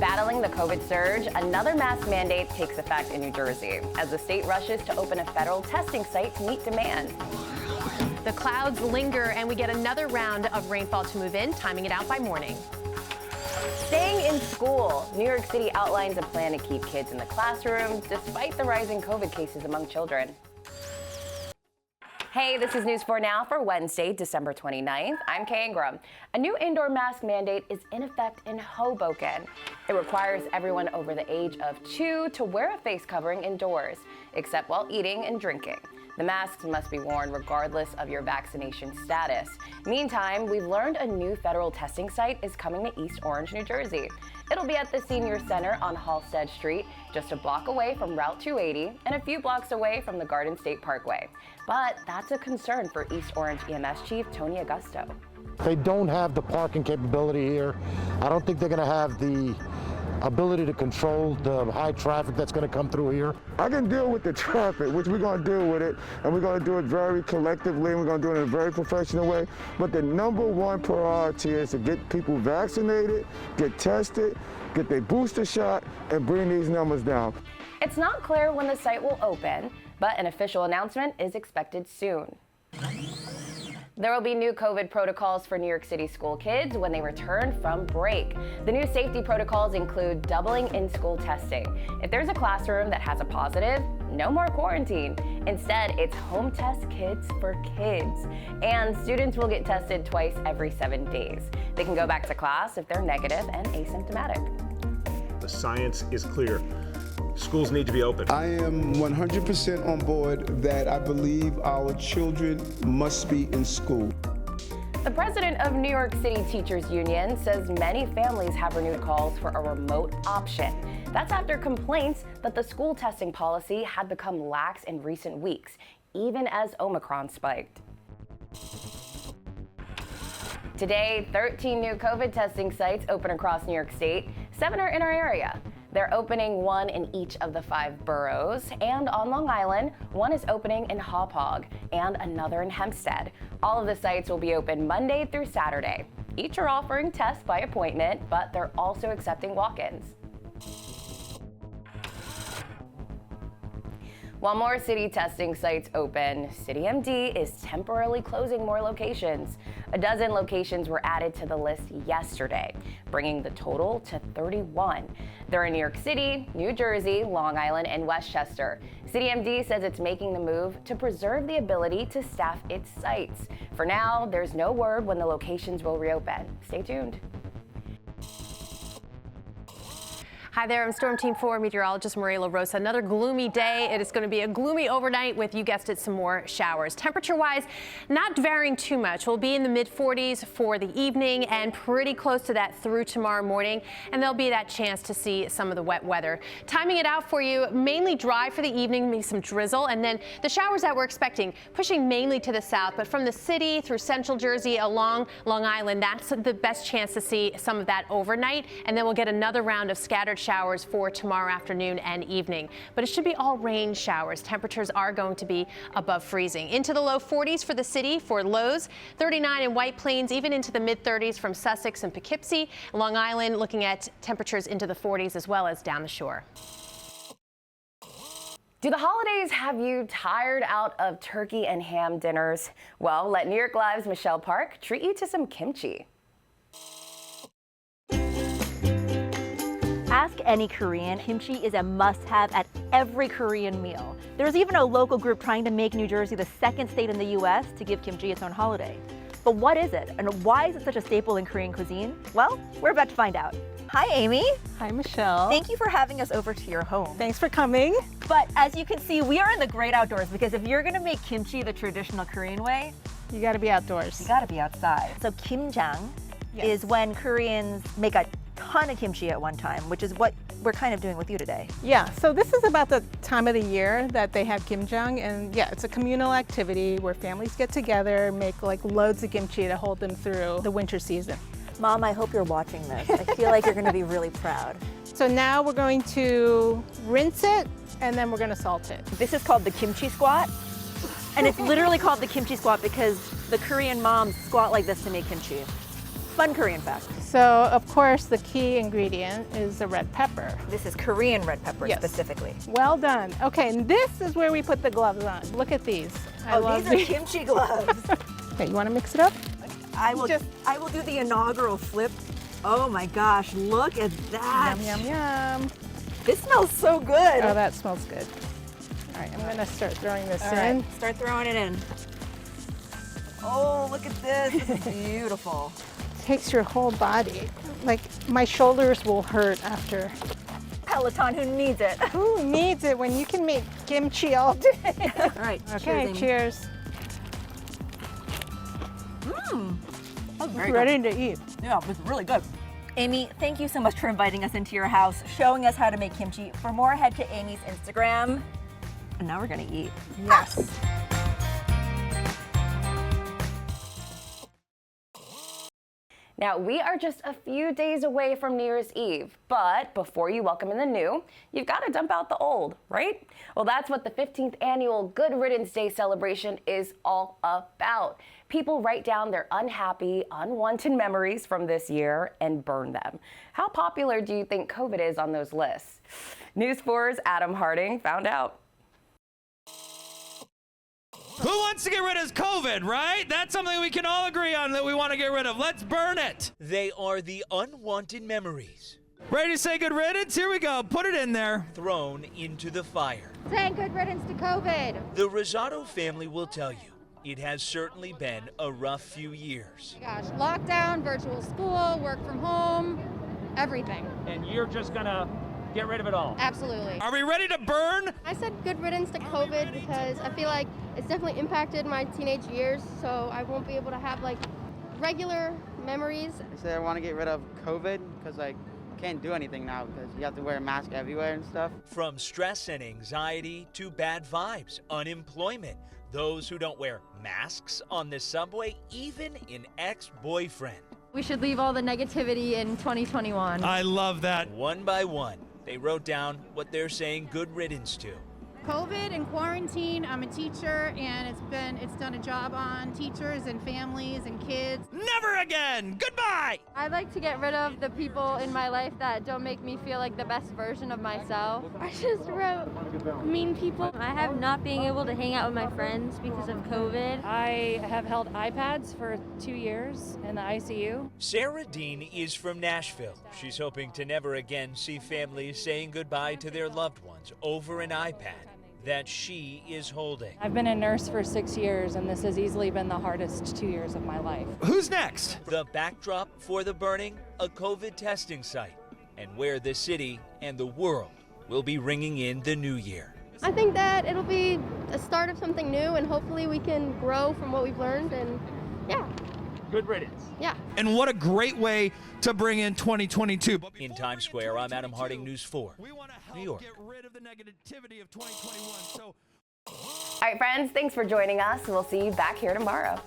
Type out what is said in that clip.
Battling the COVID surge, another mask mandate takes effect in New Jersey as the state rushes to open a federal testing site to meet demand. The clouds linger and we get another round of rainfall to move in, timing it out by morning. Staying in school. New York City outlines a plan to keep kids in the classroom despite the rising COVID cases among children. Hey, this is News 4 Now for Wednesday, December 29th. I'm Kay Ingram. A new indoor mask mandate is in effect in Hoboken. It requires everyone over the age of 2 to wear a face covering indoors, except while eating and drinking. The masks must be worn regardless of your vaccination status. Meantime, we've learned a new federal testing site is coming to East Orange, New Jersey. It'll be at the Senior Center on Halsted Street, just a block away from Route 280 and a few blocks away from the Garden State Parkway. But that's a concern for East Orange EMS Chief Tony Augusto. They don't have the parking capability here. I don't think they're going to have the ability to control the high traffic that's going to come through here. I can deal with the traffic, which we're going to deal with it, and we're going to do it very collectively, and we're going to do it in a very professional way. But the number one priority is to get people vaccinated, get tested, get their booster shot, and bring these numbers down. It's not clear when the site will open, but an official announcement is expected soon. There will be new COVID protocols for New York City school kids when they return from break. The new safety protocols include doubling in-school testing. If there's a classroom that has a positive, no more quarantine. Instead, it's home test kits for kids. And students will get tested twice every 7 days. They can go back to class if they're negative and asymptomatic. The science is clear. Schools need to be open. I am 100% on board that I believe our children must be in school. The president of New York City Teachers Union says many families have renewed calls for a remote option. That's after complaints that the school testing policy had become lax in recent weeks, even as Omicron spiked. Today, 13 new COVID testing sites open across New York State. 7 are in our area. They're opening 1 in each of the 5 boroughs, and on Long Island, 1 is opening in Hoboken and another in Hempstead. All of the sites will be open Monday through Saturday. Each are offering tests by appointment, but they're also accepting walk-ins. While more city testing sites open, CityMD is temporarily closing more locations. A dozen locations were added to the list yesterday, bringing the total to 31. They're in New York City, New Jersey, Long Island, and Westchester. CityMD says it's making the move to preserve the ability to staff its sites. For now, there's no word when the locations will reopen. Stay tuned. Hi there, I'm Storm Team 4 meteorologist Maria LaRosa. Another gloomy day. It is going to be a gloomy overnight with, you guessed it, some more showers. Temperature-wise, not varying too much. We'll be in the mid-40s for the evening and pretty close to that through tomorrow morning. And there'll be that chance to see some of the wet weather. Timing it out for you, mainly dry for the evening, maybe some drizzle. And then the showers that we're expecting, pushing mainly to the south. But from the city through central Jersey along Long Island, that's the best chance to see some of that overnight. And then we'll get another round of scattered showers for tomorrow afternoon and evening. But it should be all rain showers. Temperatures are going to be above freezing. Into the low 40s for the city for lows, 39 in White Plains, even into the mid 30s from Sussex and Poughkeepsie. Long Island looking at temperatures into the 40s as well as down the shore. Do the holidays have you tired out of turkey and ham dinners? Well, let New York Live's Michelle Park treat you to some kimchi. Ask any Korean, kimchi is a must-have at every Korean meal. There's even a local group trying to make New Jersey the second state in the U.S. to give kimchi its own holiday. But what is it, and why is it such a staple in Korean cuisine? Well, we're about to find out. Hi, Amy. Hi, Michelle. Thank you for having us over to your home. Thanks for coming. But as you can see, we are in the great outdoors because if you're gonna make kimchi the traditional Korean way, You gotta be outdoors. you gotta be outside. So kimjang is when Koreans make a ton of kimchi at one time, which is what we're kind of doing with you today. Yeah, so this is about the time of the year that they have kimjang, and yeah, it's a communal activity where families get together, make like loads of kimchi to hold them through the winter season. Mom, I hope you're watching this. I feel like you're gonna be really proud. So now we're going to rinse it, and then we're gonna salt it. This is called the kimchi squat, and it's literally called the kimchi squat because the Korean moms squat like this to make kimchi. Fun Korean fact. So, of course, the key ingredient is the red pepper. This is Korean red pepper Yes. specifically. Well done. Okay, and this is where we put the gloves on. Look at these. I love these are kimchi gloves. Okay, you want to mix it up? I will do the inaugural flip. Oh my gosh, look at that. Yum, yum, yum. This smells so good. Oh, that smells good. All right, I'm going to start throwing this All in. right, start throwing it in. Oh, look at this. This is beautiful. Takes your whole body. Like, my shoulders will hurt after. Peloton, who needs it? Who needs it when you can make kimchi all day? All right, Okay, cheers. That was very Ready good. to eat. Yeah, it was really good. Amy, thank you so much for inviting us into your house, showing us how to make kimchi. For more, head to Amy's Instagram. And now we're gonna eat. Yes. Now, we are just a few days away from New Year's Eve, but before you welcome in the new, you've got to dump out the old, right? Well, that's what the 15th annual Good Riddance Day celebration is all about. People write down their unhappy, unwanted memories from this year and burn them. How popular do you think COVID is on those lists? News 4's Adam Harding found out. Who wants to get rid of COVID, right? That's something we can all agree on that we want to get rid of. Let's burn it. They are the unwanted memories Ready to say good riddance? Here we go. Put it in there. thrown into the fire. Saying good riddance to COVID. The Rosado family will tell you it has certainly been a rough few years. Gosh, lockdown, virtual school, work from home, everything. And you're just gonna get rid of it all? Absolutely. Are we ready to burn? I said good riddance to COVID because I feel like it's definitely impacted my teenage years, so I won't be able to have like regular memories. I said I want to get rid of COVID because I can't do anything now because you have to wear a mask everywhere and stuff. From stress and anxiety to bad vibes, unemployment, those who don't wear masks on the subway, even an ex-boyfriend. We should leave all the negativity in 2021. I love that. One by one, they wrote down what they're saying good riddance to. COVID and quarantine. I'm a teacher, and it's done a job on teachers and families and kids. Never again. Goodbye. I'd like to get rid of the people in my life that don't make me feel like the best version of myself. I just wrote mean people. I have not being able to hang out with my friends because of COVID. I have held iPads for 2 years in the ICU. Sarah Dean is from Nashville. She's hoping to never again see families saying goodbye to their loved ones over an iPad that she is holding. I've been a nurse for 6 years, and this has easily been the hardest 2 years of my life. Who's next? The backdrop for the burning, a COVID testing site, and where the city and the world will be ringing in the new year. I think that it'll be a start of something new, and hopefully we can grow from what we've learned, and yeah. Good riddance. Yeah. And what a great way to bring in 2022. In Times Square, I'm Adam Harding, News 4, New York. Get rid of the negativity of 2021. All right, friends, thanks for joining us. We'll see you back here tomorrow.